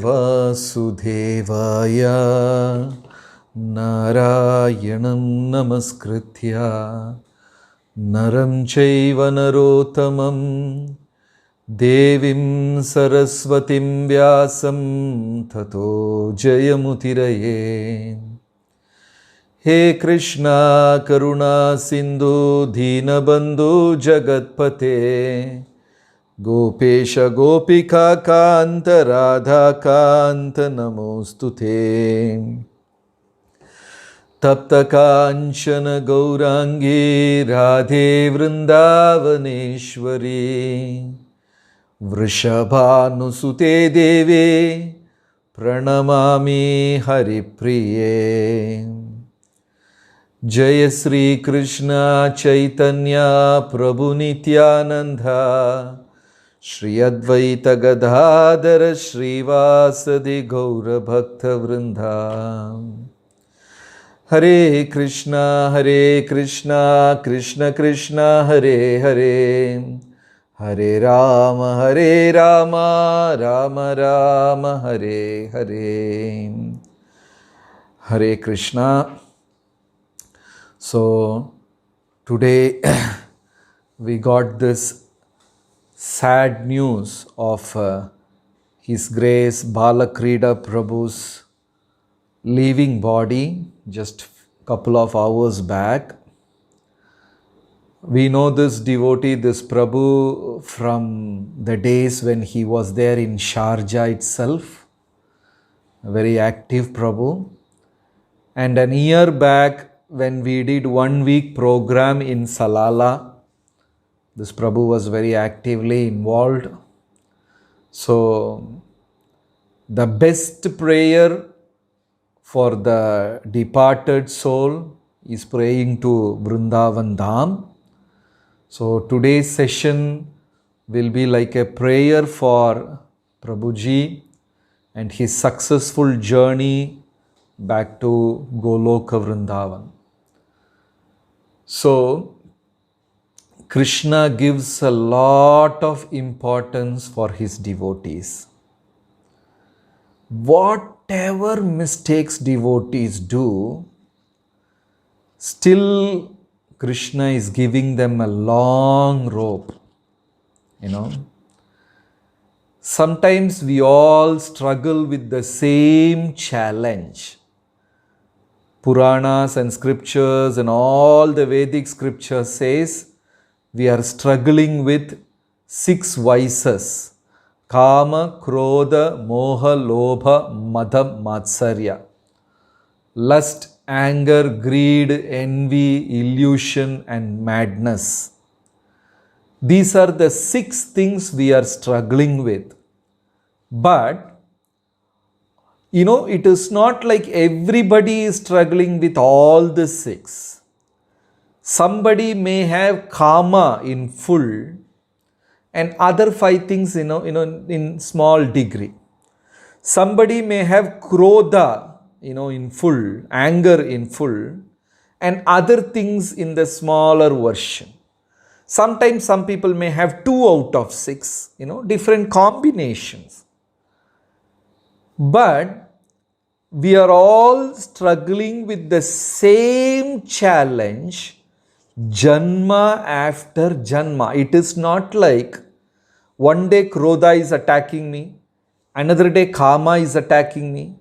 वासुदेवाय नारायणं नमस्कृत्य नरं चैव नरोत्तमं देवीं सरस्वतीं व्यासं ततो जयमुदीरये। हे कृष्णा करुणा सिंधु दीनबंधु जगत्पते गोपेश गोपिका कांत राधा कांत नमोस्तुते। तप्त कांचन गौरांगी राधे वृंदावनेश्वरी वृषभानुसुते देवे प्रणमामि हरिप्रिये। जय श्री कृष्ण चैतन्य प्रभु नित्यानंद श्री अद्वैत गदाधर श्रीवासदि गौर भक्त वृंदा। हरे कृष्णा कृष्ण कृष्ण हरे हरे हरे राम राम राम हरे हरे। हरे Krishna. So today we got this sad news of His Grace Balakrida Prabhu's leaving body just couple of hours back. We know this devotee, this Prabhu, from the days when he was there in Sharjah itself, a very active Prabhu. And an year back, when we did 1 week program in Salala, this Prabhu was very actively involved. So, the best prayer for the departed soul is praying to Vrindavan Dham. So, today's session will be like a prayer for Prabhuji and his successful journey back to Goloka Vrindavan. So, Krishna gives a lot of importance for his devotees. Whatever mistakes devotees do, still Krishna is giving them a long rope. Sometimes we all struggle with the same challenge. Puranas and scriptures and all the Vedic scriptures says we are struggling with 6 vices: Kama, Krodha, Moha, Lobha, Mada, Matsarya. Lust, anger, greed, envy, illusion and madness. These are the 6 things we are struggling with. But it is not like everybody is struggling with all the 6. Somebody may have Kama in full and other 5 things, in small degree. Somebody may have Krodha, in full, anger in full, and other things in the smaller version. Sometimes some people may have 2 out of 6, different combinations. But we are all struggling with the same challenge, Janma after Janma. It is not like one day Krodha is attacking me, another day Kama is attacking me,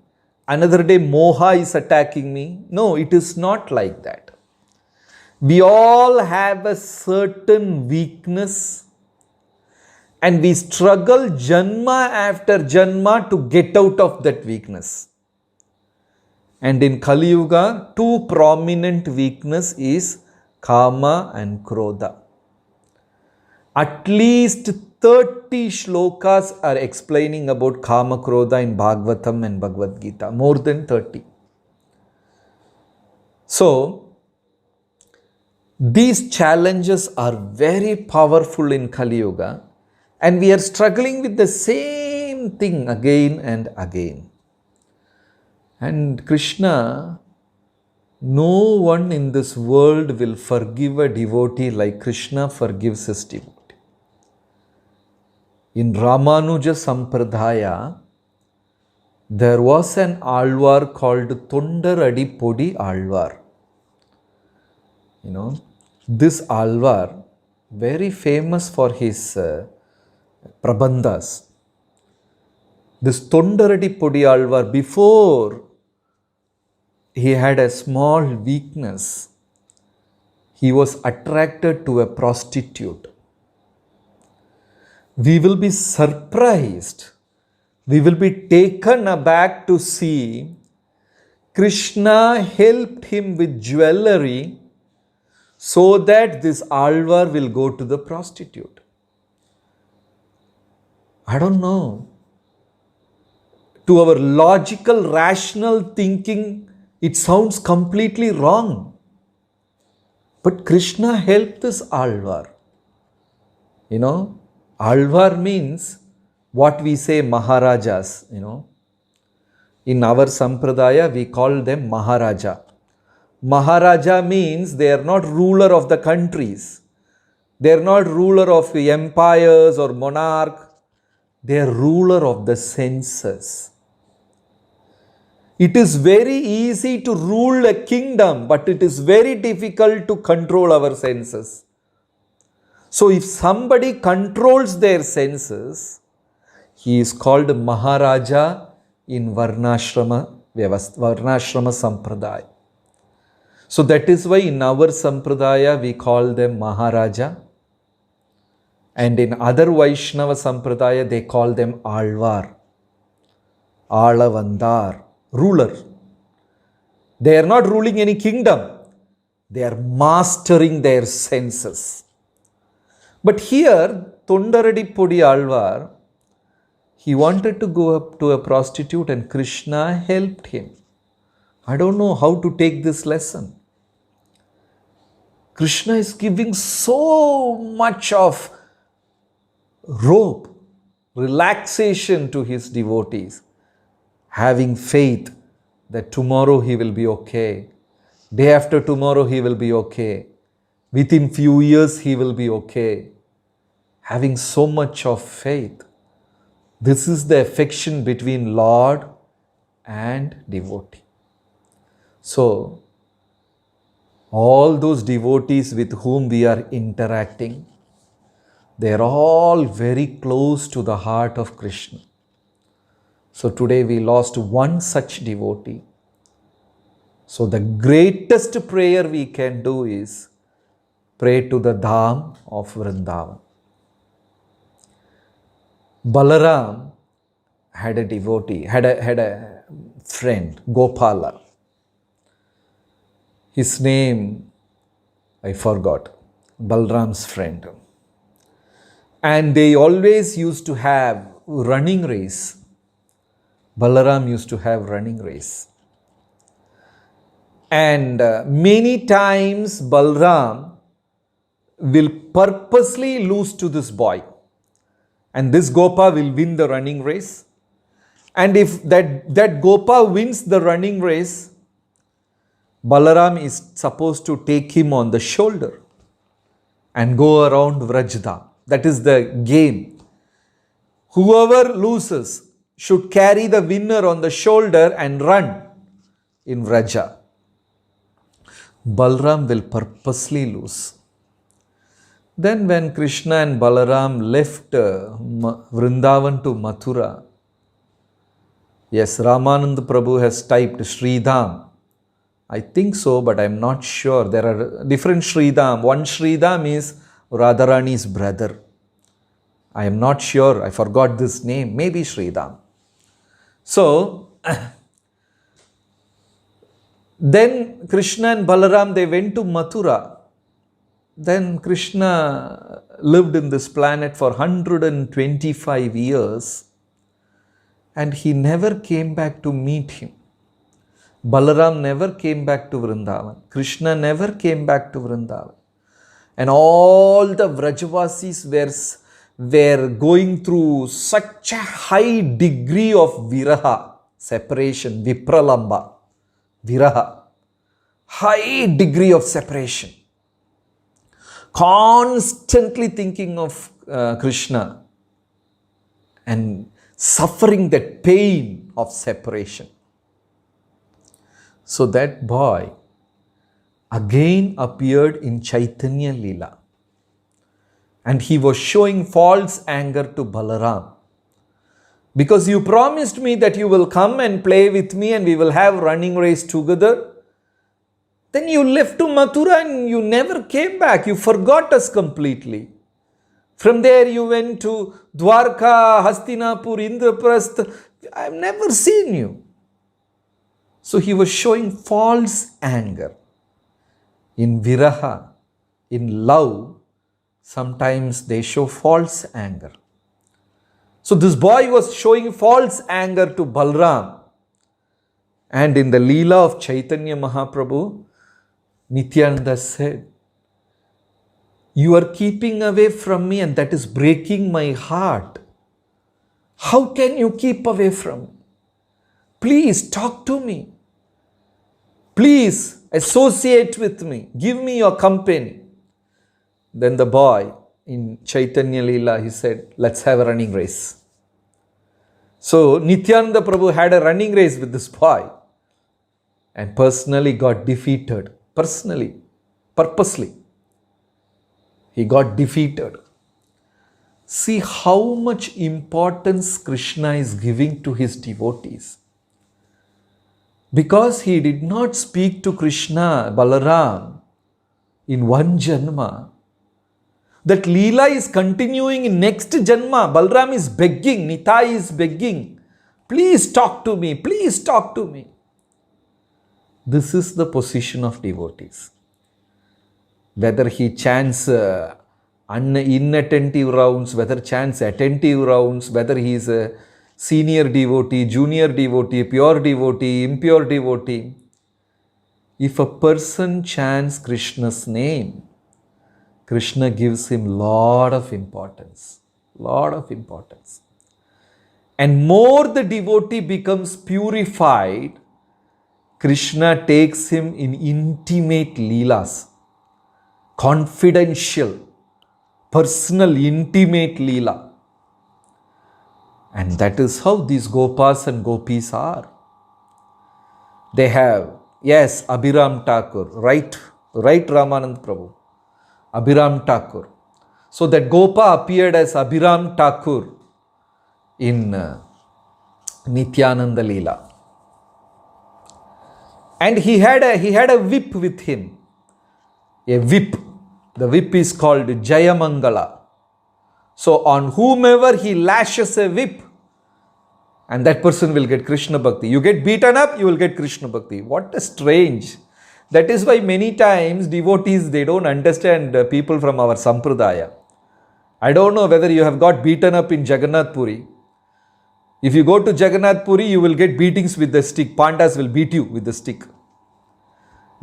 another day Moha is attacking me. No, it is not like that. We all have a certain weakness and we struggle Janma after Janma to get out of that weakness. And in Kali Yuga, 2 prominent weakness is Kama and Krodha. At least 30 shlokas are explaining about Kama Krodha in Bhagavatam and Bhagavad Gita. More than 30. So, these challenges are very powerful in Kali Yuga and we are struggling with the same thing again and again. And Krishna, no one in this world will forgive a devotee like Krishna forgives his devotee. In Ramanuja Sampradaya, There was an Alvar called Tondaradi Podi Alvar. This Alvar, very famous for his Prabandhas. This Tondaradi Podi Alvar, before he had a small weakness, he was attracted to a prostitute. We will be surprised, we will be taken aback to see Krishna helped him with jewelry so that this Alvar will go to the prostitute. I don't know. To our logical, rational thinking, it sounds completely wrong. But Krishna helped this Alvar. Alvar means what we say Maharajas. In our Sampradaya, we call them Maharaja. Maharaja means they are not ruler of the countries. They are not ruler of empires or monarch. They are ruler of the senses. It is very easy to rule a kingdom, but it is very difficult to control our senses. So if somebody controls their senses, he is called Maharaja in Varnashrama Sampradaya. So that is why in our Sampradaya we call them Maharaja. And in other Vaishnava Sampradaya they call them Alvar, Alavandar, ruler. They are not ruling any kingdom. They are mastering their senses. But here, Tondaradi Podi Alvar, he wanted to go up to a prostitute and Krishna helped him. I don't know how to take this lesson. Krishna is giving so much of rope, relaxation to his devotees, having faith that tomorrow he will be okay, day after tomorrow he will be okay, within few years he will be okay. Having so much of faith. This is the affection between Lord and devotee. So, all those devotees with whom we are interacting, they are all very close to the heart of Krishna. So today we lost one such devotee. So the greatest prayer we can do is pray to the Dham of Vrindavan. Balaram had a devotee, had a friend, Gopala. His name, I forgot, Balaram's friend. And they always used to have running race. Balaram used to have running race. And many times Balaram will purposely lose to this boy. And this Gopa will win the running race. And if that Gopa wins the running race, Balaram is supposed to take him on the shoulder and go around Vrajda. That is the game. Whoever loses should carry the winner on the shoulder and run in Vraja. Balaram will purposely lose. Then when Krishna and Balaram left Vrindavan to Mathura, yes, Ramanand Prabhu has typed Sridham. I think so, but I am not sure. There are different Sridham. One Sridham is Radharani's brother. I am not sure. I forgot this name. Maybe Sridham. So, then Krishna and Balaram, they went to Mathura. Then Krishna lived in this planet for 125 years and he never came back to meet him. Balaram never came back to Vrindavan. Krishna never came back to Vrindavan. And all the Vrajavasis were going through such a high degree of viraha, separation, vipralamba, viraha, high degree of separation. Constantly thinking of Krishna and suffering that pain of separation. So that boy again appeared in Chaitanya Leela, and he was showing false anger to Balaram. Because you promised me that you will come and play with me and we will have running race together. Then you left to Mathura and you never came back. You forgot us completely. From there you went to Dwarka, Hastinapur, Indraprastha. I have never seen you. So he was showing false anger. In viraha, in love, sometimes they show false anger. So this boy was showing false anger to Balram. And in the Leela of Chaitanya Mahaprabhu, Nityananda said, you are keeping away from me and that is breaking my heart. How can you keep away from me? Please talk to me. Please associate with me. Give me your company. Then the boy in Chaitanya Leela, he said, let's have a running race. So Nityananda Prabhu had a running race with this boy and personally got defeated. Purposely. He got defeated. See how much importance Krishna is giving to his devotees. Because he did not speak to Krishna, Balaram, in one janma, that Leela is continuing in next janma. Balaram is begging, Nitai is begging, please talk to me, please talk to me. This is the position of devotees. Whether he chants inattentive rounds, whether chants attentive rounds, whether he is a senior devotee, junior devotee, pure devotee, impure devotee. If a person chants Krishna's name, Krishna gives him lot of importance. And more the devotee becomes purified, Krishna takes him in intimate leelas, confidential, personal, intimate leela. And that is how these Gopas and Gopis are. They have, yes, Abhiram Thakur, right Ramanand Prabhu, Abhiram Thakur. So that Gopa appeared as Abhiram Thakur in Nityananda Leela. And he had a whip with him. A whip. The whip is called Jayamangala. So on whomever he lashes a whip, and that person will get Krishna Bhakti. You get beaten up, you will get Krishna Bhakti. What a strange. That is why many times devotees, they don't understand people from our Sampradaya. I don't know whether you have got beaten up in Jagannath Puri. If you go to Jagannath Puri, you will get beatings with the stick. Pandas will beat you with the stick.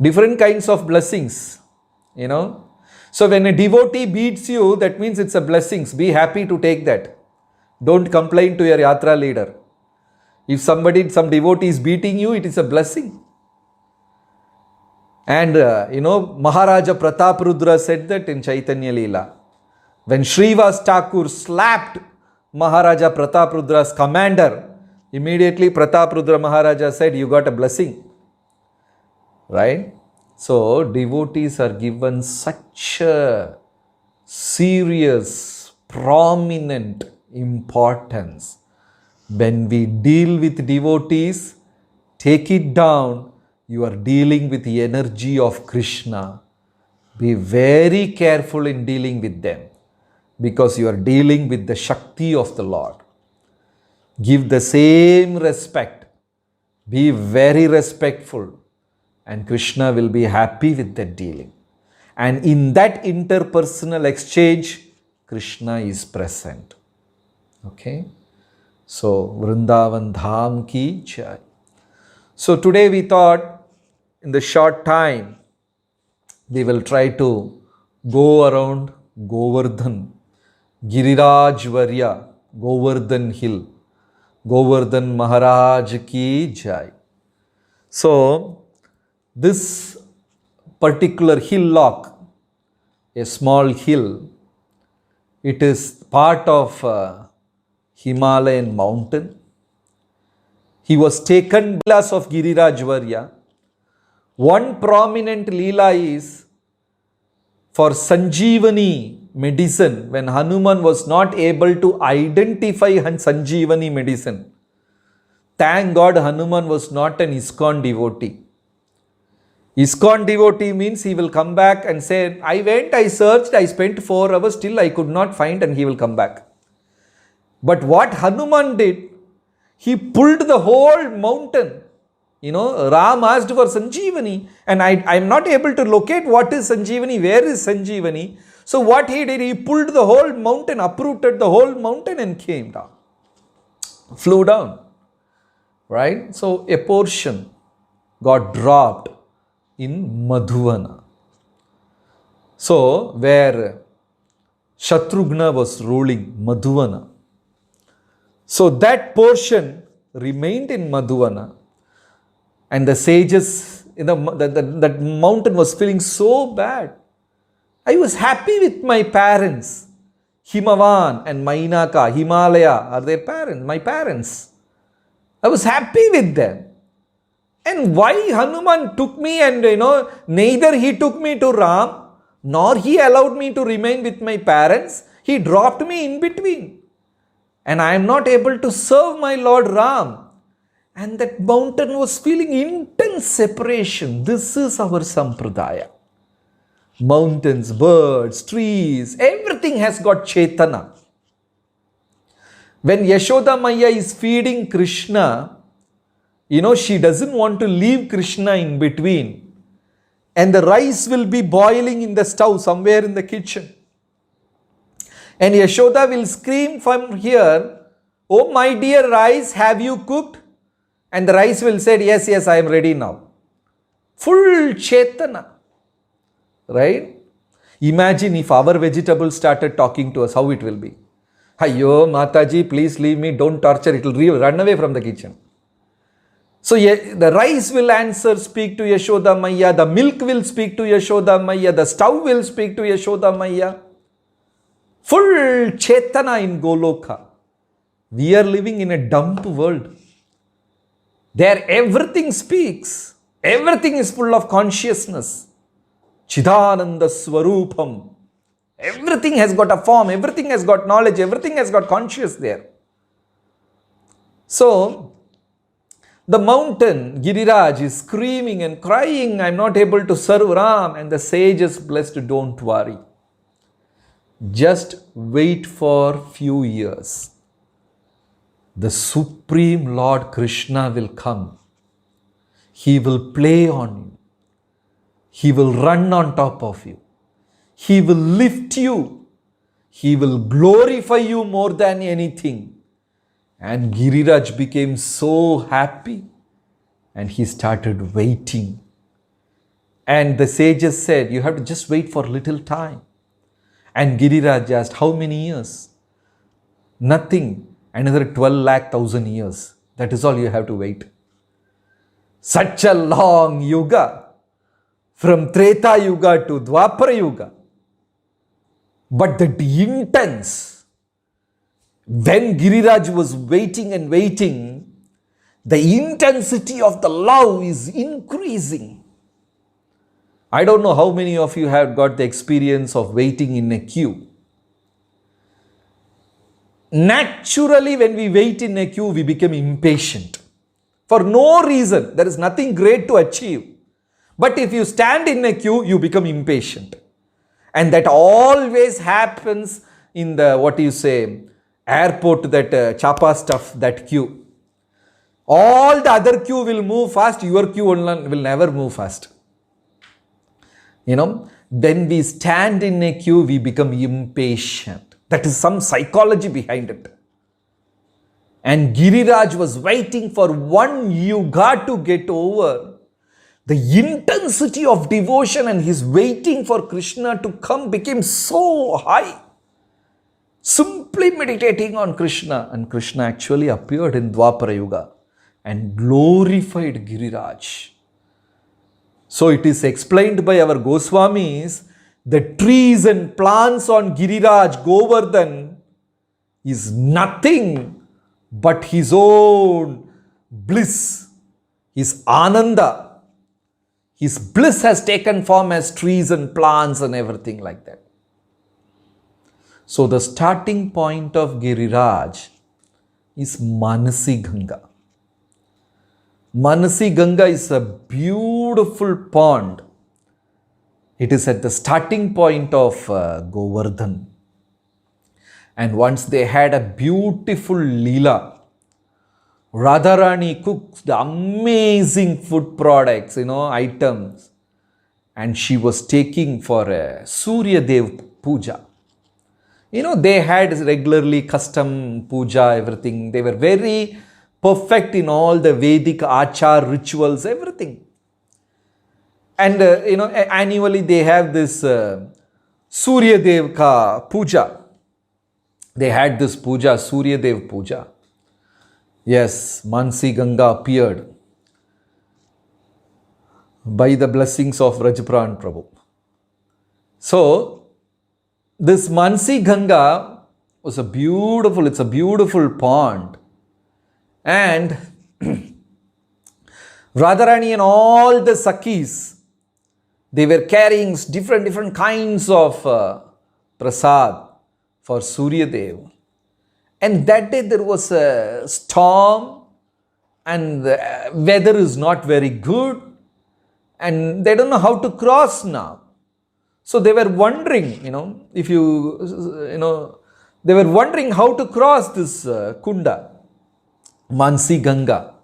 Different kinds of blessings, you know. So when a devotee beats you, that means it's a blessing. Be happy to take that. Don't complain to your yatra leader. If some devotee is beating you, it is a blessing. And Maharaja Prataprudra said that in Chaitanya Leela. When Srivas Thakur slapped Maharaja Pratapudra's commander, immediately Prataprudra Maharaja said, you got a blessing. Right? So devotees are given such a serious, prominent importance. When we deal with devotees, take it down, you are dealing with the energy of Krishna. Be very careful in dealing with them, because you are dealing with the Shakti of the Lord. Give the same respect. Be very respectful. And Krishna will be happy with that dealing. And in that interpersonal exchange, Krishna is present. Okay? So, Vrindavan Dham ki jai. So today we thought, in the short time, we will try to go around Govardhan, Giriraj Varya, Govardhan Hill, Govardhan Maharaj ki jai. So, this particular hillock, a small hill, it is part of Himalayan mountain. He was taken Leelas of Giriraj Varya. One prominent Leela is for Sanjeevani medicine, when Hanuman was not able to identify Sanjeevani medicine. Thank God Hanuman was not an ISKCON devotee. ISKCON devotee means he will come back and say, I went, I searched, I spent 4 hours, still I could not find, and he will come back. But what Hanuman did, he pulled the whole mountain. Ram asked for Sanjeevani, and I am not able to locate what is Sanjeevani, where is Sanjeevani. So what he did, he pulled the whole mountain, uprooted the whole mountain and came down. Flew down. Right? So a portion got dropped in Madhuvana. So where Shatrughna was ruling, Madhuvana. So that portion remained in Madhuvana, and the sages, that mountain was feeling so bad. I was happy with my parents. Himavan and Mainaka, Himalaya are their parents, my parents. I was happy with them. And why Hanuman took me, and neither he took me to Ram, nor he allowed me to remain with my parents. He dropped me in between. And I am not able to serve my Lord Ram. And that mountain was feeling intense separation. This is our Sampradaya. Mountains, birds, trees, everything has got Chaitana. When Yashoda Maya is feeding Krishna, she doesn't want to leave Krishna in between. And the rice will be boiling in the stove somewhere in the kitchen. And Yashoda will scream from here, oh my dear rice, have you cooked? And the rice will say, yes, I am ready now. Full Chaitana. Right? Imagine if our vegetables started talking to us, how it will be. Ayyo, Mataji, please leave me, don't torture, it will run away from the kitchen. So the rice will answer, speak to Yashoda Maya, the milk will speak to Yashoda Maya, the stove will speak to Yashoda Maya. Full Chaitana in Goloka. We are living in a dump world. There everything speaks. Everything is full of consciousness. Chidananda Swarupam. Everything has got a form. Everything has got knowledge. Everything has got conscious there. So, the mountain, Giriraj, is screaming and crying, I am not able to serve Ram. And the sages blessed, don't worry. Just wait for few years. The Supreme Lord Krishna will come. He will play on you. He will run on top of you. He will lift you. He will glorify you more than anything. And Giriraj became so happy. And he started waiting. And the sages said, you have to just wait for a little time. And Giriraj asked, how many years? Nothing. Another 12,00,000 years. That is all you have to wait. Such a long yuga. From Treta Yuga to Dwapara Yuga. But that intense. When Giriraj was waiting and waiting, the intensity of the love is increasing. I don't know how many of you have got the experience of waiting in a queue. Naturally, when we wait in a queue, we become impatient. For no reason. There is nothing great to achieve. But if you stand in a queue, you become impatient. And that always happens in the, airport, that chapa stuff, that queue. All the other queue will move fast, your queue will never move fast. When we stand in a queue, we become impatient. That is some psychology behind it. And Giriraj was waiting for one yuga to get over. The intensity of devotion and his waiting for Krishna to come became so high. Simply meditating on Krishna. And Krishna actually appeared in Dwapara Yuga and glorified Giriraj. So it is explained by our Goswamis, the trees and plants on Giriraj, Govardhan, is nothing but his own bliss, his ananda, his bliss has taken form as trees and plants and everything like that. So the starting point of Giriraj is Manasi Ganga. Manasi Ganga is a beautiful pond. It is at the starting point of Govardhan. And once they had a beautiful Leela, Radharani cooks the amazing food products, items. And she was taking for a Surya Dev puja. They had regularly custom puja, everything. They were very perfect in all the Vedic achar rituals, everything. And, annually they have this Surya Dev ka puja. They had this puja, Surya Dev puja. Yes, Manasi Ganga appeared by the blessings of Rajapran Prabhu. So, this Manasi Ganga was it's a beautiful pond. And Radharani and all the Sakhis, they were carrying different kinds of prasad for Surya Dev. And that day there was a storm and the weather is not very good and they don't know how to cross now. So they were wondering, they were wondering how to cross this Kunda, Manasi Ganga.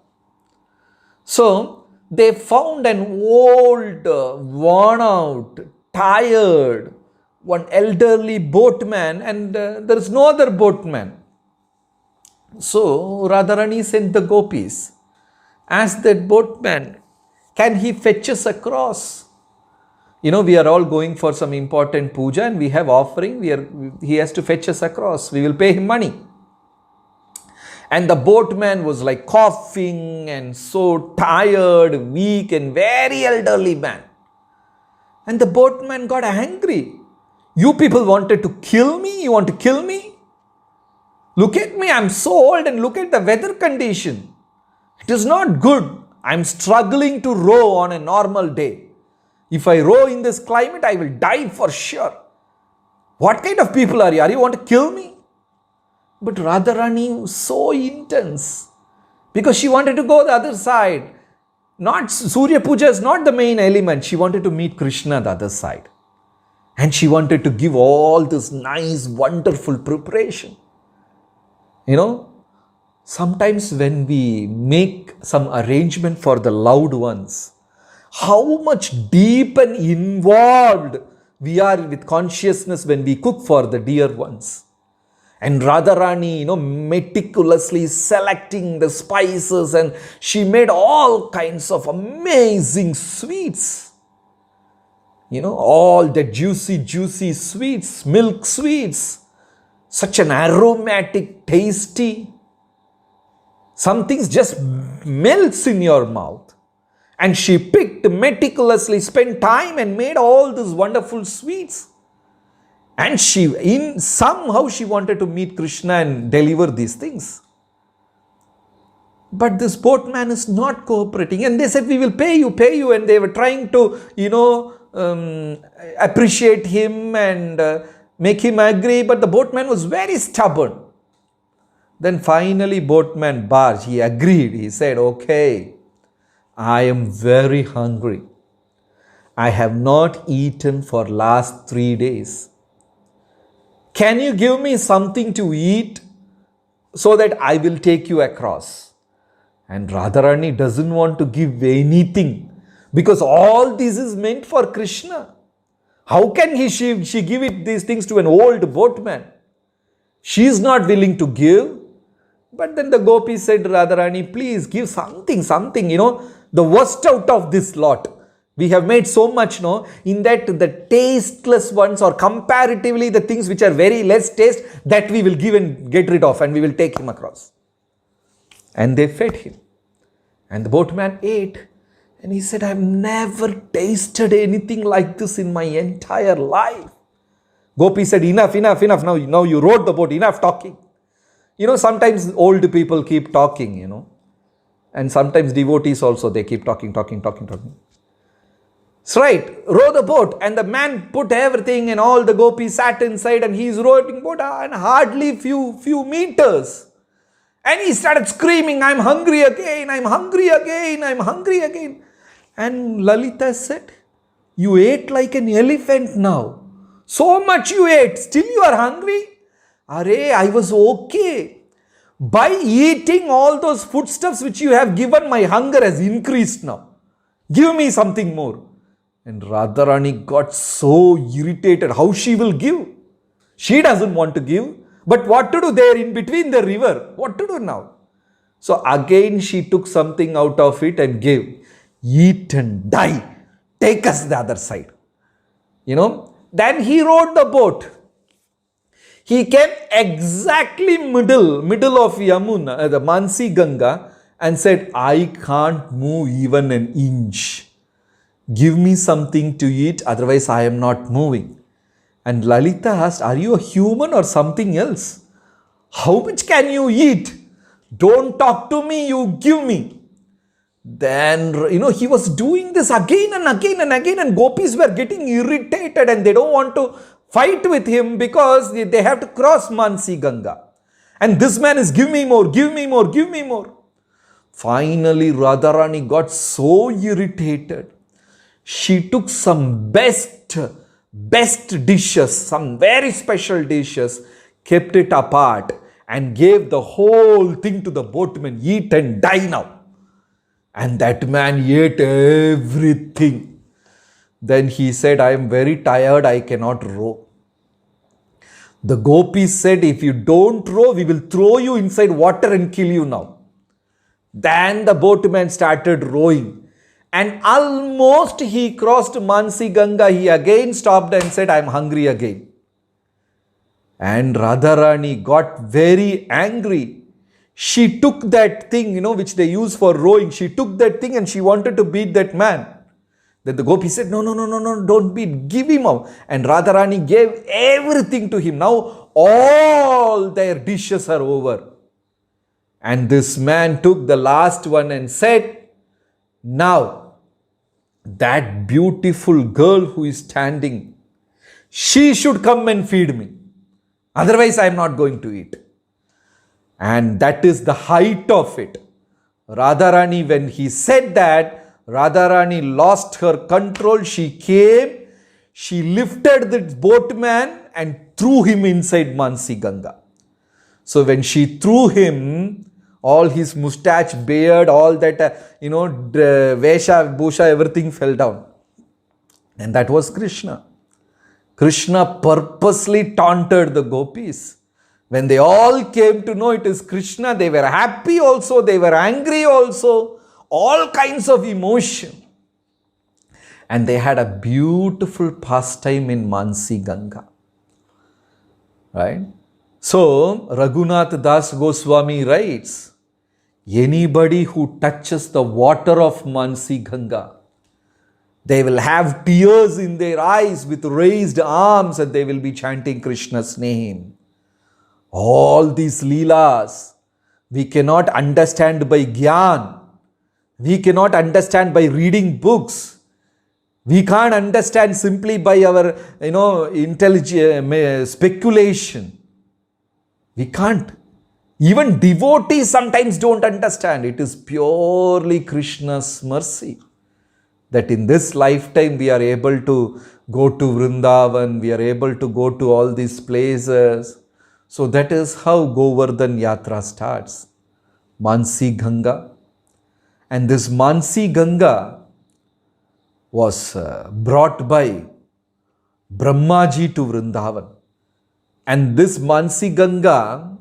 So they found an old, worn out, tired, one elderly boatman and there is no other boatman. So Radharani sent the gopis, asked that boatman, can he fetch us across? We are all going for some important puja and we have offering, he has to fetch us across, we will pay him money. And the boatman was like coughing and so tired, weak and very elderly man. And the boatman got angry. You people wanted to kill me? You want to kill me? Look at me, I'm so old and look at the weather condition. It is not good. I'm struggling to row on a normal day. If I row in this climate, I will die for sure. What kind of people are you? Are you want to kill me? But Radharani was so intense because she wanted to go the other side. Not Surya Puja is not the main element. She wanted to meet Krishna the other side. And she wanted to give all this nice, wonderful preparation. Sometimes when we make some arrangement for the loved ones, how much deep and involved we are with consciousness when we cook for the dear ones. And Radharani, meticulously selecting the spices and she made all kinds of amazing sweets. All the juicy sweets, milk sweets. Such an aromatic, tasty. Some things just melts in your mouth. And she picked meticulously, spent time and made all these wonderful sweets. And somehow she wanted to meet Krishna and deliver these things. But this boatman is not cooperating. And they said, we will pay you. And they were trying to, appreciate him and make him agree. But the boatman was very stubborn. Then finally boatman Barj, he agreed. He said, okay, I am very hungry. I have not eaten for last 3 days. Can you give me something to eat so that I will take you across? And Radharani doesn't want to give anything because all this is meant for Krishna. How can she give these things to an old boatman? She is not willing to give. But then the gopis said, Radharani, please give something, the worst out of this lot. We have made so much, in that the tasteless ones or comparatively the things which are very less taste, that we will give and get rid of and we will take him across. And they fed him. And the boatman ate. And he said, I've never tasted anything like this in my entire life. Gopi said, enough. Now you rowed the boat, enough talking. Sometimes old people keep talking, And sometimes devotees also, they keep talking. So right, row the boat, and the man put everything, and all the gopis sat inside, and he's rowing boat, and hardly few meters. And he started screaming, I'm hungry again, I'm hungry again, I'm hungry again. And Lalita said, you ate like an elephant now. So much you ate, still you are hungry? Arey, I was okay. By eating all those foodstuffs which you have given, my hunger has increased now. Give me something more. And Radharani got so irritated. How she will give? She doesn't want to give. But what to do there in between the river? What to do now? So again she took something out of it and gave. Eat and die. Take us the other side. Then he rowed the boat. He came exactly middle of Yamuna, the Mansi Ganga, and said, I can't move even an inch. Give me something to eat, otherwise I am not moving. And Lalita asked, are you a human or something else? How much can you eat? Don't talk to me, you give me. Then, he was doing this again and again and again, and gopis were getting irritated and they don't want to fight with him because they have to cross Mansi Ganga. And this man is, give me more, give me more, give me more. Finally, Radharani got so irritated. She took some best dishes, some very special dishes, kept it apart and gave the whole thing to the boatman. Eat and die now. And that man ate everything. Then he said, I am very tired, I cannot row. The gopis said, if you don't row, we will throw you inside water and kill you now. Then the boatman started rowing. And almost he crossed Mansi Ganga, he again stopped and said, I am hungry again. And Radharani got very angry. She took that thing, which they use for rowing. She took that thing and she wanted to beat that man. Then the gopi said, no, don't beat, give him up. And Radharani gave everything to him. Now all their dishes are over. And this man took the last one and said, now that beautiful girl who is standing, she should come and feed me. Otherwise I am not going to eat. And that is the height of it. Radharani, when he said that, Radharani lost her control. She came, she lifted the boatman and threw him inside Mansi Ganga. So when she threw him, all his mustache, beard, all that, Vesha, Bhusha, everything fell down. And that was Krishna. Krishna purposely taunted the gopis. When they all came to know it is Krishna, they were happy also, they were angry also, all kinds of emotion. And they had a beautiful pastime in Mansi Ganga. Right? So, Raghunath Das Goswami writes, anybody who touches the water of Mansi Ganga, they will have tears in their eyes with raised arms and they will be chanting Krishna's name. All these leelas, we cannot understand by Gyan. We cannot understand by reading books. We can't understand simply by our, speculation. We can't. Even devotees sometimes don't understand. It is purely Krishna's mercy that in this lifetime we are able to go to Vrindavan, we are able to go to all these places. So that is how Govardhan Yatra starts. Mansi Ganga. And this Mansi Ganga was brought by Brahmaji to Vrindavan. And this Mansi Ganga,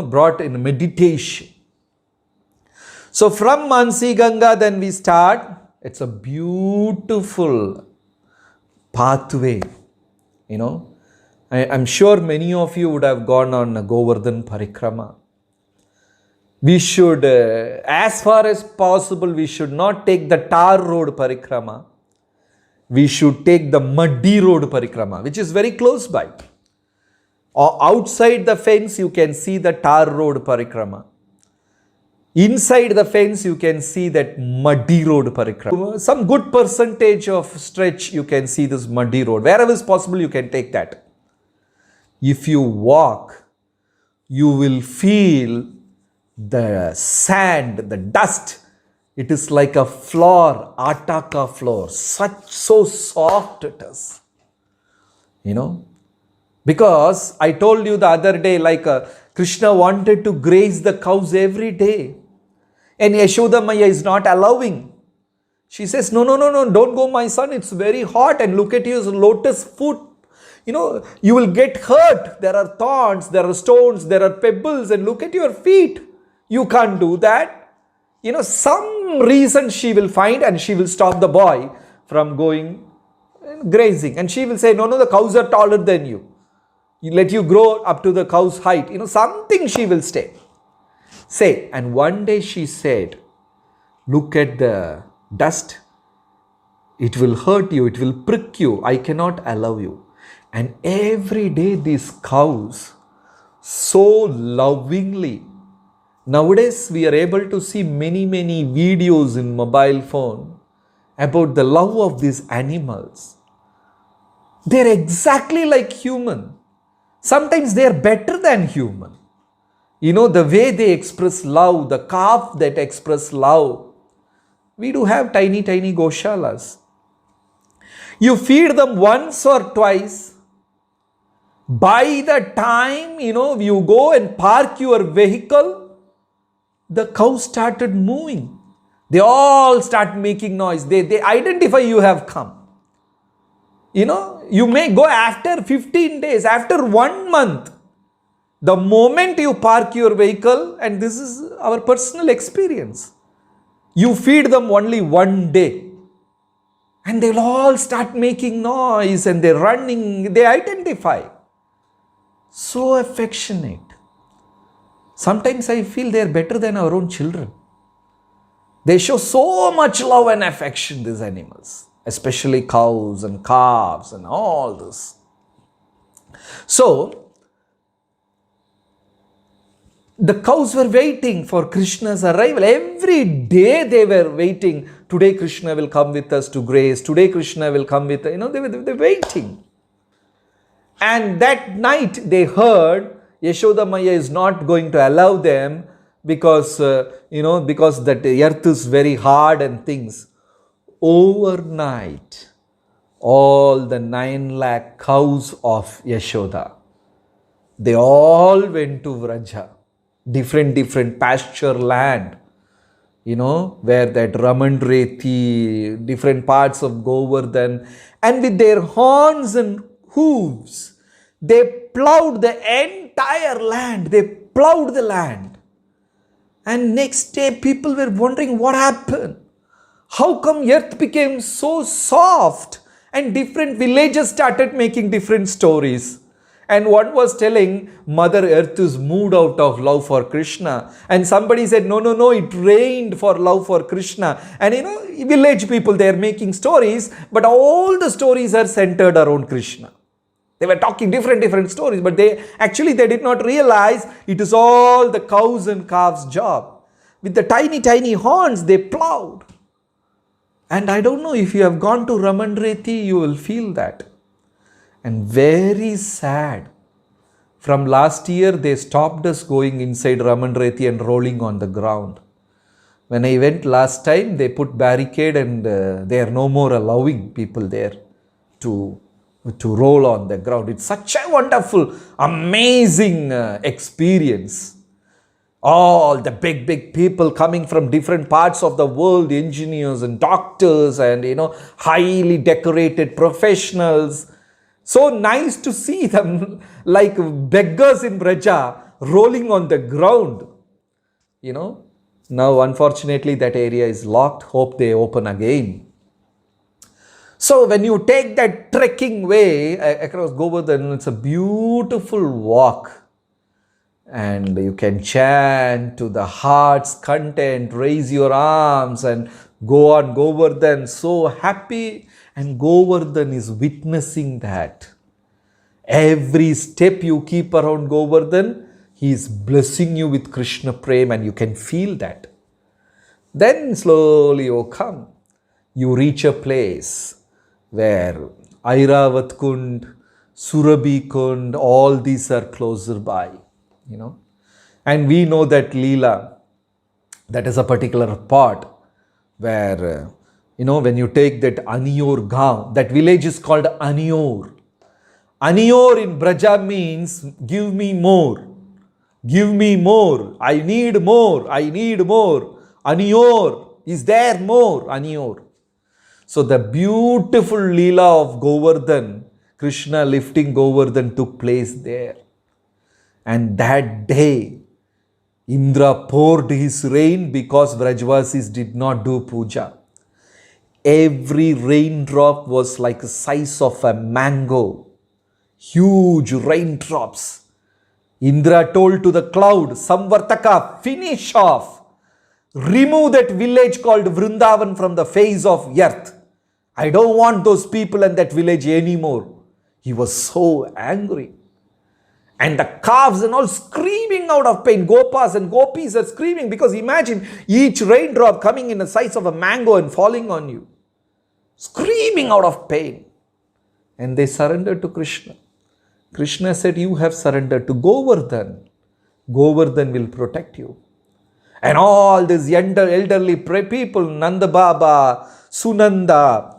brought in meditation. So from Mansi Ganga then we start. It's a beautiful pathway, I'm sure many of you would have gone on a Govardhan Parikrama. We should, as far as possible, we should not take the tar road Parikrama. We should take the muddy road Parikrama, which is very close by. Outside the fence, you can see the tar road Parikrama. Inside the fence, you can see that muddy road parikrama. Some good percentage of stretch, you can see this muddy road. Wherever is possible, you can take that. If you walk, you will feel the sand, the dust. It is like a floor, ataka floor. So soft it is. Because I told you the other day, Krishna wanted to graze the cows every day. And Yashoda Maya is not allowing. She says, no, don't go, my son. It's very hot. And look at your lotus foot. You will get hurt. There are thorns, there are stones, there are pebbles. And look at your feet. You can't do that. Some reason she will find and she will stop the boy from going grazing. And she will say, no, the cows are taller than you. Let you grow up to the cow's height. Something she will say. And one day she said, look at the dust. It will hurt you. It will prick you. I cannot allow you. And every day these cows, so lovingly. Nowadays we are able to see many videos in mobile phone about the love of these animals. They are exactly like human. Sometimes they are better than human. The way they express love, the calf that express love. We do have tiny goshalas. You feed them once or twice. By the time, you go and park your vehicle, the cows started moving. They all start making noise. They identify you have come. You may go after 15 days, after 1 month. The moment you park your vehicle, and this is our personal experience, you feed them only 1 day. And they'll all start making noise and they're running, they identify. So affectionate. Sometimes I feel they're better than our own children. They show so much love and affection, these animals. Especially cows and calves and all this. So, the cows were waiting for Krishna's arrival. Every day they were waiting. Today Krishna will come with us to graze. Today Krishna will come with us. They were waiting. And that night they heard Yashoda Maya is not going to allow them because that the earth is very hard and things. Overnight, all the 9 lakh cows of Yashoda, they all went to Vraja, different pasture land, where that Ramandreti, different parts of Govardhan, and with their horns and hooves, they plowed the entire land. They plowed the land. And next day, people were wondering what happened. How come earth became so soft? And different villages started making different stories. And one was telling, Mother Earth is moved out of love for Krishna. And somebody said, no, it rained for love for Krishna. And village people, they are making stories, but all the stories are centered around Krishna. They were talking different stories, but they did not realize it is all the cows and calves' job. With the tiny horns, they plowed. And I don't know, if you have gone to Ramandreti, you will feel that. And very sad. From last year, they stopped us going inside Ramandreti and rolling on the ground. When I went last time, they put barricade and they are no more allowing people there to roll on the ground. It's such a wonderful, amazing experience. All the big people coming from different parts of the world, engineers and doctors and, highly decorated professionals. So nice to see them like beggars in Braja rolling on the ground. Now unfortunately that area is locked. Hope they open again. So when you take that trekking way across Govardhan, it's a beautiful walk. And you can chant to the heart's content, raise your arms and go on Govardhan, so happy. And Govardhan is witnessing that. Every step you keep around Govardhan, he is blessing you with Krishna Prem and you can feel that. Then slowly you come. You reach a place where Airavat Kund, Surabhi Kund, all these are closer by, you know. And we know that Leela, that is a particular part where, when you take that Anior Gaon, that village is called Anior. Anior in Braja means give me more. Give me more. I need more. I need more. Anior. Is there more? Anior. So the beautiful Leela of Govardhan, Krishna lifting Govardhan took place there. And that day, Indra poured his rain because Vrajvasis did not do puja. Every raindrop was like the size of a mango. Huge raindrops. Indra told to the cloud, Samvartaka, finish off. Remove that village called Vrindavan from the face of earth. I don't want those people and that village anymore. He was so angry. And the calves and all screaming out of pain. Gopas and gopis are screaming because imagine each raindrop coming in the size of a mango and falling on you. Screaming out of pain. And they surrendered to Krishna. Krishna said, you have surrendered to Govardhan. Govardhan will protect you. And all these elderly people, Nanda Baba, Sunanda,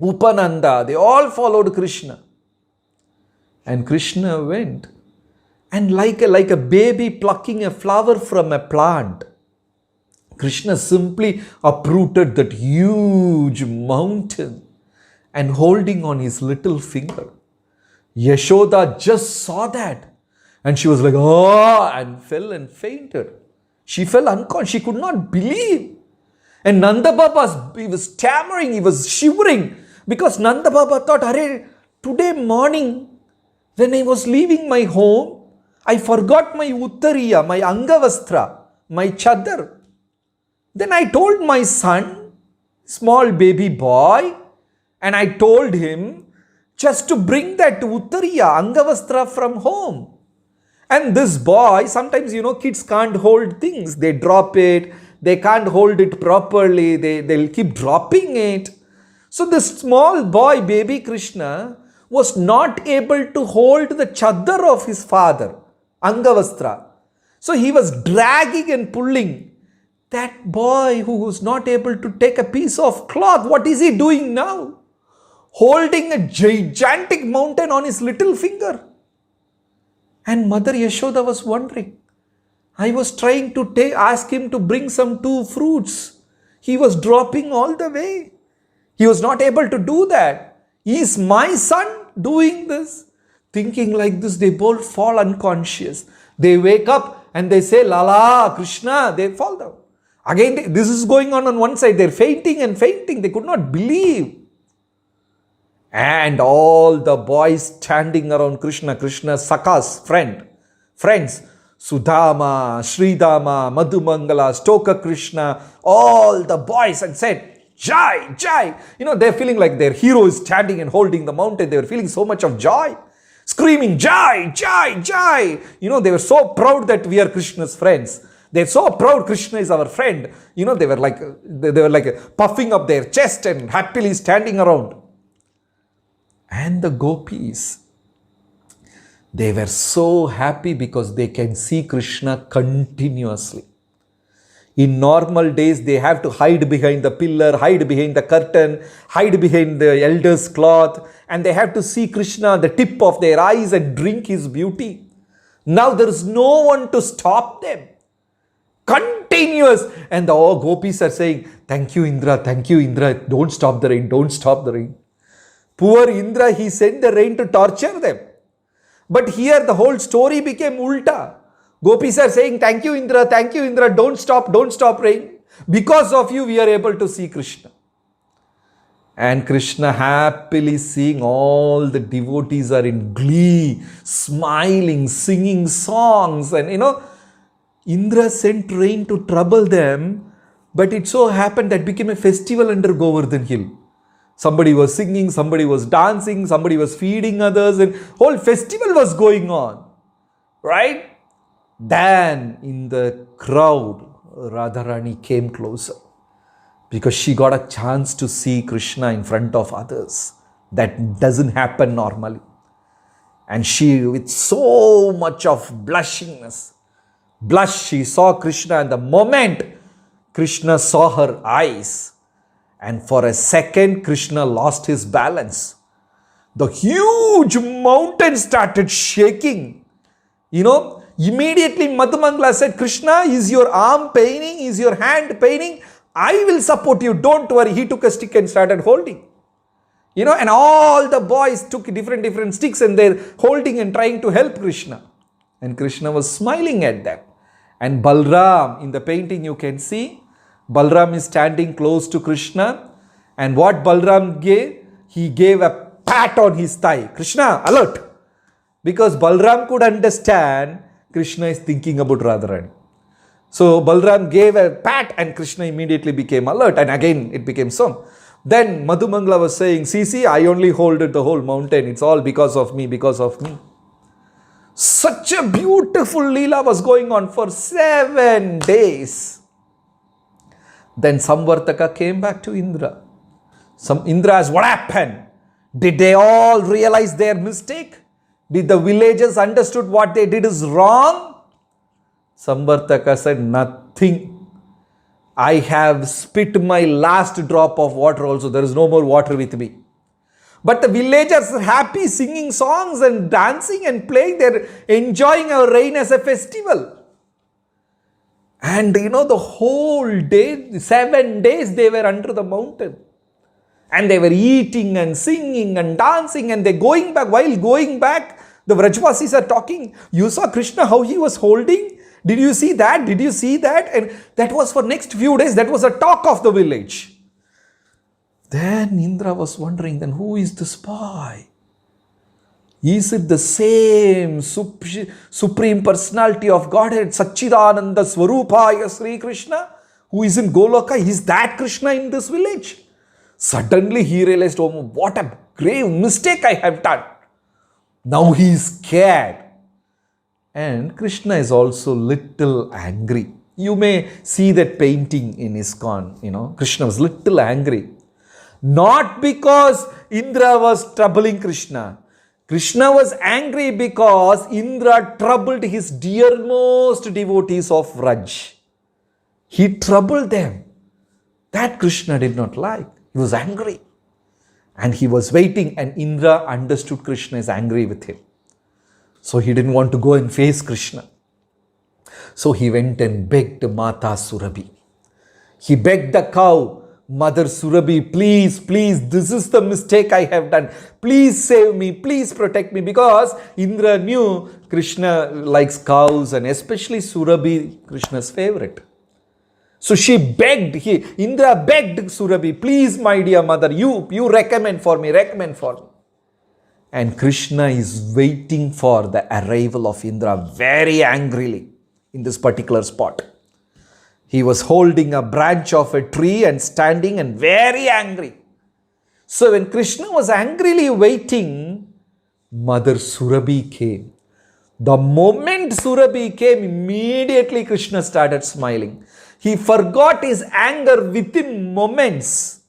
Upananda, they all followed Krishna. And Krishna went. And like a baby plucking a flower from a plant, Krishna simply uprooted that huge mountain and holding on his little finger. Yashoda just saw that. And she was like, oh, and fell and fainted. She fell unconscious. She could not believe. And Nanda Baba, he was stammering, he was shivering. Because Nanda Baba thought, Arey, today morning, when I was leaving my home, I forgot my uttariya, my angavastra, my chadar. Then I told my son, small baby boy, and I told him just to bring that uttariya, angavastra from home. And this boy, sometimes, kids can't hold things. They drop it. They can't hold it properly. They'll keep dropping it. So this small boy, baby Krishna, was not able to hold the chadar of his father, Angavastra. So he was dragging and pulling. That boy who was not able to take a piece of cloth, what is he doing now? Holding a gigantic mountain on his little finger. And Mother Yashoda was wondering. I was trying to ask him to bring some 2 fruits. He was dropping all the way. He was not able to do that. Is my son doing this? Thinking like this, they both fall unconscious. They wake up and they say, Lala, Krishna, they fall down. Again, this is going on one side. They're fainting and fainting. They could not believe. And all the boys standing around Krishna, Krishna's Sakas, friends, Sudama, Sridama, Madhumangala, Stoka Krishna, all the boys, and said, Jai, Jai. They're feeling like their hero is standing and holding the mountain. They were feeling so much of joy. Screaming, Jai, Jai, Jai. They were so proud that we are Krishna's friends. They're so proud Krishna is our friend. They were like puffing up their chest and happily standing around. And the gopis, they were so happy because they can see Krishna continuously. In normal days, they have to hide behind the pillar, hide behind the curtain, hide behind the elder's cloth, and they have to see Krishna, the tip of their eyes, and drink his beauty. Now there is no one to stop them. Continuous. And the gopis are saying, thank you, Indra, don't stop the rain, don't stop the rain. Poor Indra, he sent the rain to torture them. But here the whole story became ulta. Gopis are saying, thank you Indra, don't stop rain. Because of you, we are able to see Krishna. And Krishna happily seeing all the devotees are in glee, smiling, singing songs. And Indra sent rain to trouble them. But it so happened that became a festival under Govardhan Hill. Somebody was singing, somebody was dancing, somebody was feeding others, and whole festival was going on. Right? Then in the crowd, Radharani came closer because she got a chance to see Krishna in front of others. That doesn't happen normally. And she, with so much of blushingness, she saw Krishna, and the moment Krishna saw her eyes, and for a second Krishna lost his balance. The huge mountain started shaking. Immediately Madhumangala said, Krishna, is your arm paining? Is your hand paining? I will support you. Don't worry. He took a stick and started holding. And all the boys took different sticks and they're holding and trying to help Krishna. And Krishna was smiling at them. And Balram, in the painting you can see, Balram is standing close to Krishna. And what Balram gave? He gave a pat on his thigh. Krishna, alert! Because Balram could understand Krishna is thinking about Radharani. So Balram gave a pat and Krishna immediately became alert. And again it became so. Then Madhumangala was saying, see, I only hold the whole mountain. It's all because of me. Such a beautiful Leela was going on for 7 days. Then Samvartaka came back to Indra. Indra asked, what happened? Did they all realize their mistake? Did the villagers understood what they did is wrong? Samvartaka said, nothing. I have spit my last drop of water also. There is no more water with me. But the villagers are happy, singing songs and dancing and playing. They're enjoying our rain as a festival. And the whole day, 7 days they were under the mountain. And they were eating and singing and dancing, and they're going back. While going back, the Vrajvasis are talking. You saw Krishna, how he was holding? Did you see that? Did you see that? And that was for next few days. That was a talk of the village. Then Indra was wondering, then who is the spy? Is it the same Supreme Personality of Godhead, Satchidananda Swarupaya Sri Krishna, who is in Goloka? Is that Krishna in this village? Suddenly he realized, oh, what a grave mistake I have done. Now he is scared. And Krishna is also little angry. You may see that painting in ISKCON, Krishna was little angry. Not because Indra was troubling Krishna. Krishna was angry because Indra troubled his dearmost devotees of Vraj. He troubled them. That Krishna did not like. He was angry. And he was waiting, and Indra understood Krishna is angry with him. So he didn't want to go and face Krishna. So he went and begged Mata Surabhi. He begged the cow, Mother Surabhi, please, this is the mistake I have done. Please save me, please protect me. Because Indra knew Krishna likes cows, and especially Surabhi, Krishna's favorite. So Indra begged Surabhi, please my dear mother, you recommend for me. And Krishna is waiting for the arrival of Indra very angrily in this particular spot. He was holding a branch of a tree and standing and very angry. So when Krishna was angrily waiting, Mother Surabhi came. The moment Surabhi came, immediately Krishna started smiling. He forgot his anger within moments.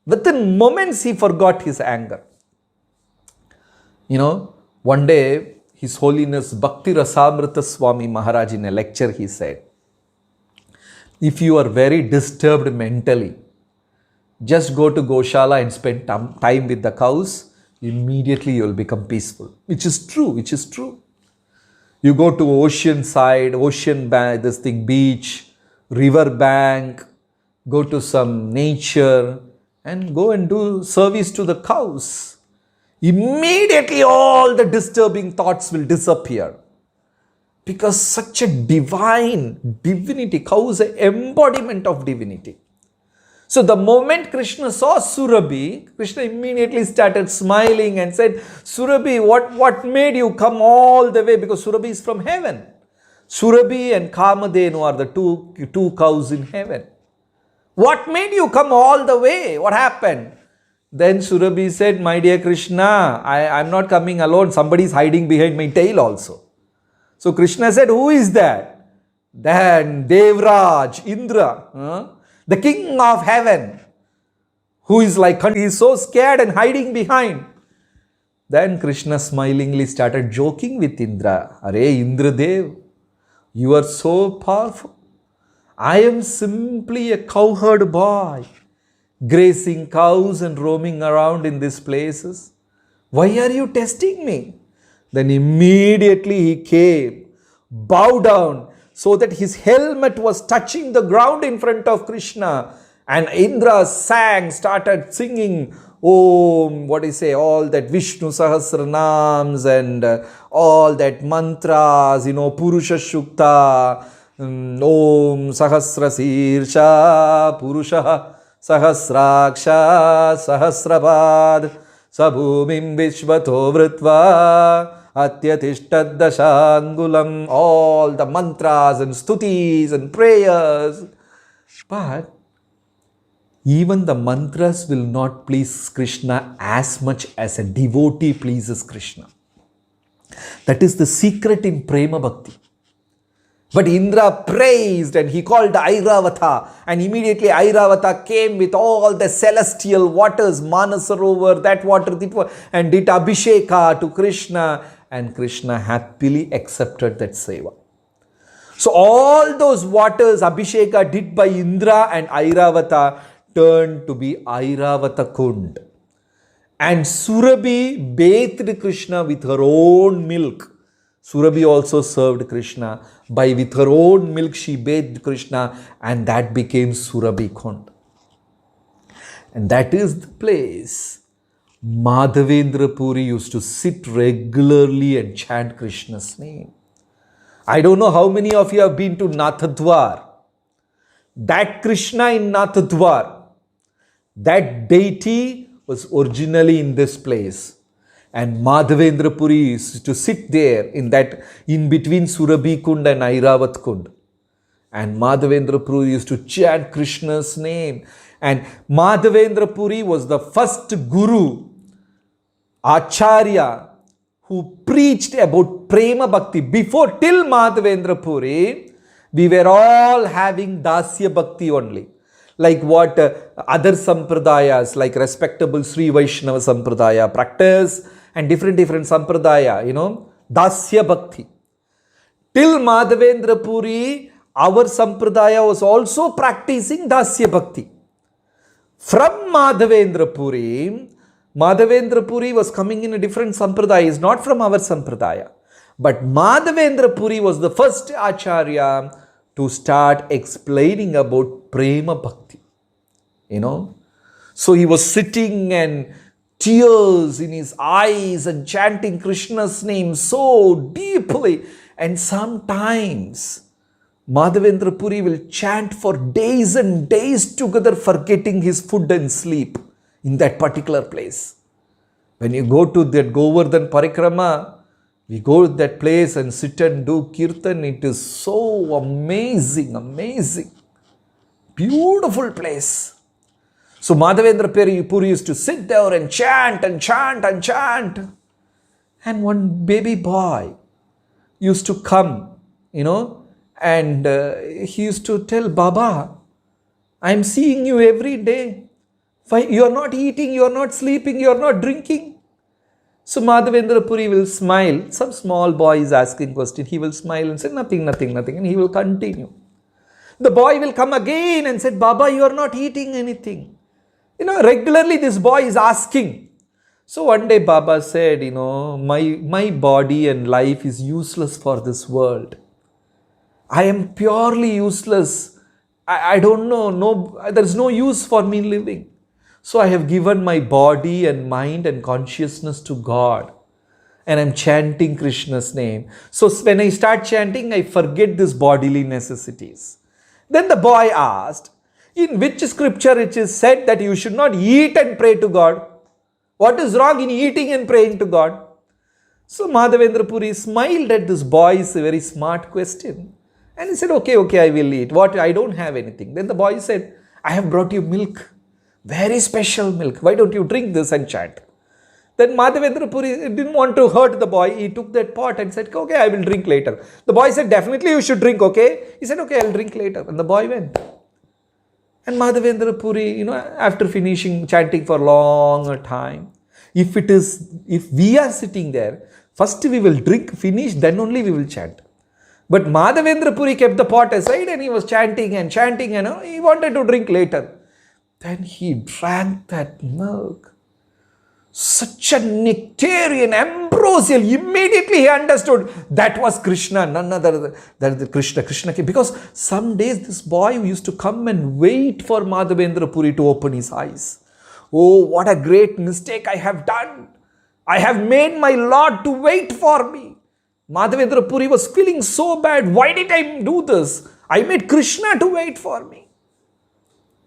Within moments he forgot his anger. One day, His Holiness Bhakti Rasamrita Swami Maharaj in a lecture, he said, if you are very disturbed mentally, just go to Goshala and spend time with the cows, immediately you will become peaceful. Which is true. You go to beach, river bank, go to some nature and go and do service to the cows. Immediately all the disturbing thoughts will disappear. Because such a divinity, cow is an embodiment of divinity. So the moment Krishna saw Surabhi, Krishna immediately started smiling and said, Surabhi, what made you come all the way? Because Surabhi is from heaven. Surabhi and Kamadhenu are the two cows in heaven. What made you come all the way? What happened? Then Surabhi said, my dear Krishna, I'm not coming alone. Somebody is hiding behind my tail also. So Krishna said, who is that? Then Devraj, Indra, the king of heaven, who is like, he is so scared and hiding behind. Then Krishna smilingly started joking with Indra. Are Indradev, you are so powerful. I am simply a cowherd boy, grazing cows and roaming around in these places. Why are you testing me? Then immediately he came, bowed down, so that his helmet was touching the ground in front of Krishna. And Indra started singing, all that Vishnu Sahasranams and all that mantras, Purusha Shukta, Om Sahasra Sirsha, Purusha Sahasraksha, Sahasrabad, Sabhumim Vishvato Vritva, Atyatishtat Dashangulam, all the mantras and stutis and prayers. But even the mantras will not please Krishna as much as a devotee pleases Krishna. That is the secret in Prema Bhakti. But Indra praised and he called Airavata, and immediately Airavata came with all the celestial waters, Manasarovar, that water, and did Abhisheka to Krishna, and Krishna happily accepted that seva. So all those waters Abhisheka did by Indra and Airavata turned to be Airavata Kund. And Surabhi bathed Krishna with her own milk. Surabhi also served Krishna. With her own milk she bathed Krishna, and that became Surabhi Kund. And that is the place Madhavendra Puri used to sit regularly and chant Krishna's name. I don't know how many of you have been to Nathadwar. That Krishna in Nathadwar, that deity was originally in this place. And Madhavendra Puri used to sit there in between Surabhi Kund and Airavat Kund. And Madhavendra Puri used to chant Krishna's name. And Madhavendra Puri was the first guru, Acharya, who preached about Prema Bhakti. Till Madhavendra Puri, we were all having Dasya Bhakti only. Like what other sampradayas, like respectable Sri Vaishnava sampradaya practice, and different sampradaya, Dasya Bhakti. Till Madhavendra Puri, our sampradaya was also practicing Dasya Bhakti. From Madhavendra Puri was coming in a different sampradaya, is not from our sampradaya. But Madhavendra Puri was the first Acharya to start explaining about Prema Bhakti. So he was sitting and tears in his eyes and chanting Krishna's name so deeply. And sometimes Madhavendra Puri will chant for days and days together, forgetting his food and sleep in that particular place. When you go to that Govardhan Parikrama, we go to that place and sit and do kirtan. It is so amazing. Beautiful place. So Madhavendra Puri used to sit there and chant. And one baby boy used to come, and he used to tell, Baba, I am seeing you every day. You are not eating, you are not sleeping, you are not drinking. So Madhavendra Puri will smile. Some small boy is asking question. He will smile and say, nothing. And he will continue. The boy will come again and say, Baba, you are not eating anything. Regularly this boy is asking. So one day Baba said, my body and life is useless for this world. I am purely useless. I don't know, there is no use for me living. So I have given my body and mind and consciousness to God. And I am chanting Krishna's name. So when I start chanting, I forget these bodily necessities. Then the boy asked, in which scripture it is said that you should not eat and pray to God? What is wrong in eating and praying to God? So Madhavendra Puri smiled at this boy's very smart question. And he said, okay, I will eat. What? I don't have anything. Then the boy said, I have brought you milk. Very special milk. Why don't you drink this and chant? Then Madhavendra Puri didn't want to hurt the boy. He took that pot and said, okay, I will drink later. The boy said, definitely you should drink, okay? He said, okay, I'll drink later. And the boy went. And Madhavendra Puri, after finishing chanting for a long time, if we are sitting there, first we will drink, finish, then only we will chant. But Madhavendra Puri kept the pot aside and he was chanting and chanting, he wanted to drink later. Then he drank that milk. Such a nectarian, ambrosial. Immediately he understood that was Krishna, none other than Krishna. Because some days this boy used to come and wait for Madhavendra Puri to open his eyes. Oh, what a great mistake I have done. I have made my Lord to wait for me. Madhavendra Puri was feeling so bad. Why did I do this? I made Krishna to wait for me.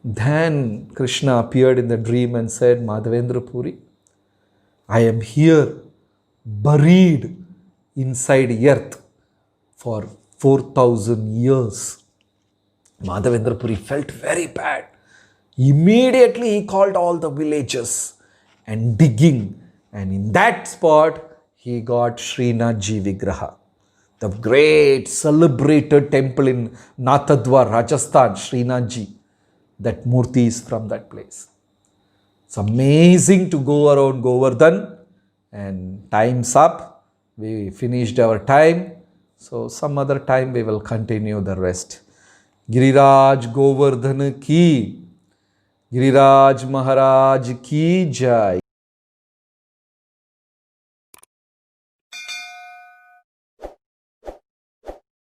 Then Krishna appeared in the dream and said, Madhavendra Puri, I am here buried inside earth for 4,000 years. Madhavendra Puri felt very bad. Immediately he called all the villagers and digging. And in that spot, he got Srinathji Vigraha. The great celebrated temple in Nathadwar, Rajasthan, Srinathji. That murti is from that place. It's amazing to go around Govardhan, and time's up. We finished our time. So some other time we will continue the rest. Giriraj Govardhan ki, Giriraj Maharaj ki jai.